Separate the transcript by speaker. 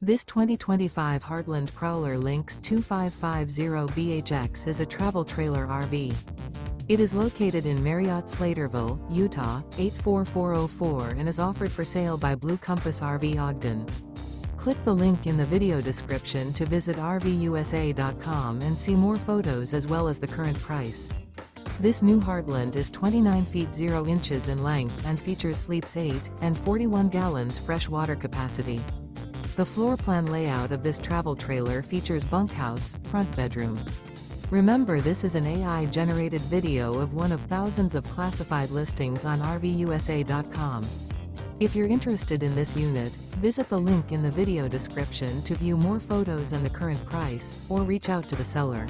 Speaker 1: This 2025 Heartland Prowler Lynx 2550BHX is a travel trailer RV. It is located in Marriott-Slaterville, Utah, 84404 and is offered for sale by Blue Compass RV Ogden. Click the link in the video description to visit RVUSA.com and see more photos as well as the current price. This new Heartland is 29 feet 0 inches in length and features sleeps 8 and 41 gallons fresh water capacity. The floor plan layout of this travel trailer features bunkhouse, front bedroom. Remember, this is an AI-generated video of one of thousands of classified listings on RVUSA.com. If you're interested in this unit, visit the link in the video description to view more photos and the current price, or reach out to the seller.